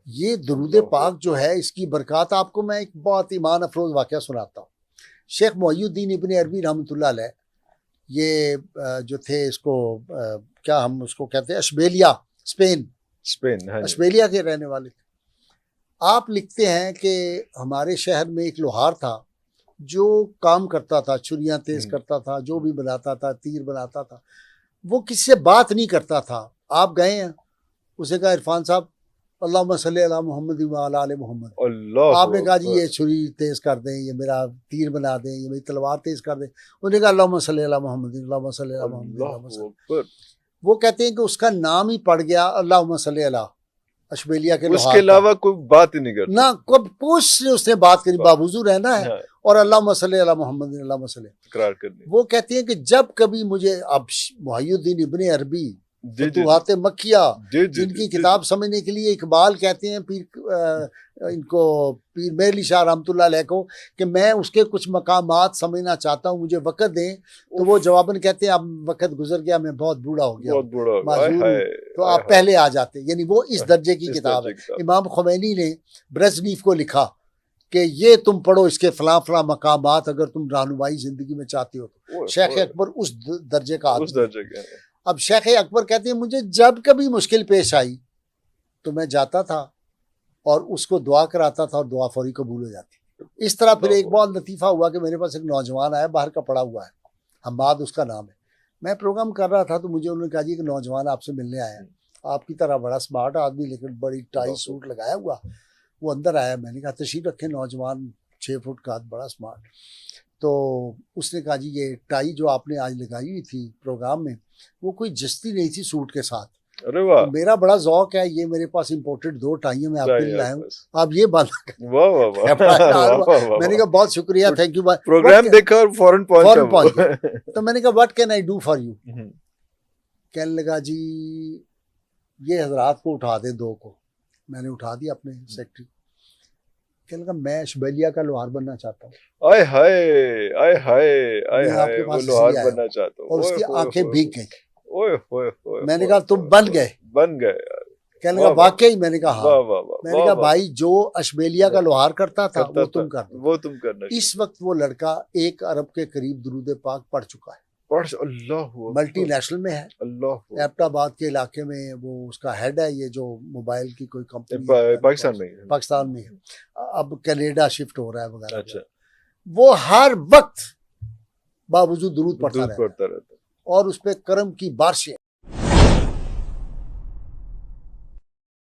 یہ درود پاک جو ہے اس کی برکات آپ کو میں ایک بہت ایمان افروز واقعہ سناتا ہوں. شیخ محی الدین ابن عربی رحمۃ اللہ علیہ یہ جو تھے اس کو کیا ہم اس کو کہتے ہیں اشبیلیا اسپین اشبیلیا کے رہنے والے تھے. آپ لکھتے ہیں کہ ہمارے شہر میں ایک لوہار تھا جو کام کرتا تھا, چھریاں تیز کرتا تھا, جو بھی بناتا تھا, تیر بناتا تھا. وہ کسی سے بات نہیں کرتا تھا. آپ گئے ہیں, اسے کہا عرفان صاحب اللہم صلی علی محمد وعلی آل محمد. آپ نے کہا جی یہ چھری تیز کر دیں, یہ میرا تیر بنا دیں, یہ میری تلوار تیز کر دیں. انہوں نے کہا اللہم صلی علی محمد اللہم صلی علی محمد اللہم صلی. وہ کہتے ہیں کہ اس کا نام ہی پڑ گیا اللہم صلی علی اشبیلیا کے لوہار. اس کے علاوہ کوئی بات ہی نہیں کرتا نہ, کب پوچھ اس نے بات کری, باوضو رہنا ہے اور اللہم صلی علی محمد اللہم صلی تکرار کرنی. وہ کہتے ہیں کہ جب کبھی مجھے اب محی الدین ابن عربی فتوحات مکیہ جن کی کتاب سمجھنے کے لیے اقبال کہتے ہیں ان کو پیر مہر علی شاہ رحمۃ اللہ علیہ کو کہ میں اس کے کچھ مقامات سمجھنا چاہتا ہوں, مجھے وقت دیں, تو وہ جواباً کہتے ہیں اب وقت گزر گیا, میں بہت بوڑھا ہو گیا, معذور ہوں, تو آپ پہلے آ جاتے. یعنی وہ اس درجے کی کتاب ہے. امام خمینی نے برزنیف کو لکھا کہ یہ تم پڑھو, اس کے فلاں فلاں مقامات اگر تم رہنمائی زندگی میں چاہتے ہو تو. شیخ اکبر اس درجے کا آدمی. اب شیخ اکبر کہتے ہیں مجھے جب کبھی مشکل پیش آئی تو میں جاتا تھا اور اس کو دعا کراتا تھا اور دعا فوری قبول ہو جاتی. اس طرح پھر ایک بہت لطیفہ ہوا کہ میرے پاس ایک نوجوان آیا, باہر کا پڑا ہوا ہے, حماد اس کا نام ہے. میں پروگرام کر رہا تھا تو مجھے انہوں نے کہا جی کہ نوجوان آپ سے ملنے آیا ہے, آپ کی طرح بڑا سمارٹ آدمی لیکن بڑی ٹائی سوٹ لگایا ہوا. وہ اندر آیا, میں نے کہا تشریف رکھیں, نوجوان 6 فٹ کا بڑا سمارٹ. تو اس نے کہا جی یہ ٹائی جو آپ نے آج لگائی ہوئی تھی پروگرام میں وہ کوئی جستی نہیں تھی سوٹ کے ساتھ. ارے واہ, میرا بڑا ذوق ہے, یہ میرے پاس امپورٹڈ 2 ٹائیاں میں آپ کے لیے لایا ہوں, آپ یہ بات. میں نے کہا بہت شکریہ, تھینک یو. پروگرام دیکھا اور فوراً پہنچ گیا. تو میں نے کہا what can I do for you. کہنے لگا جی یہ حضرات کو اٹھا دیں 2 کو. میں نے اٹھا دیا اپنے سیکٹری. کہنے لگا میں اشبیلیا کا لوہار بننا چاہتا ہوں. آئے ہائے آئے ہائے آئے ہائے, وہ لوہار بننا چاہتا ہوں. اور اس کی آنکھیں بھیگ گئیں. میں نے کہا تم بن گئے. کہنے لگا واقعی. میں نے کہا ہاں. میں نے کہا بھائی جو اشبیلیا کا لوہار کرتا تھا وہ تم کرنا. اس وقت وہ لڑکا 1 ارب کے قریب درود پاک پڑھ چکا ہے. ملٹی نیشنل میں ہے, ایبٹ آباد کے علاقے میں. وہ اس کا ہیڈ ہے, یہ جو موبائل کی کوئی کمپنی پاکستان میں ہے, اب کینیڈا شفٹ ہو رہا ہے وغیرہ. وہ ہر وقت باوجود درود پڑھتا رہتا اور اس پہ کرم کی بارشیں.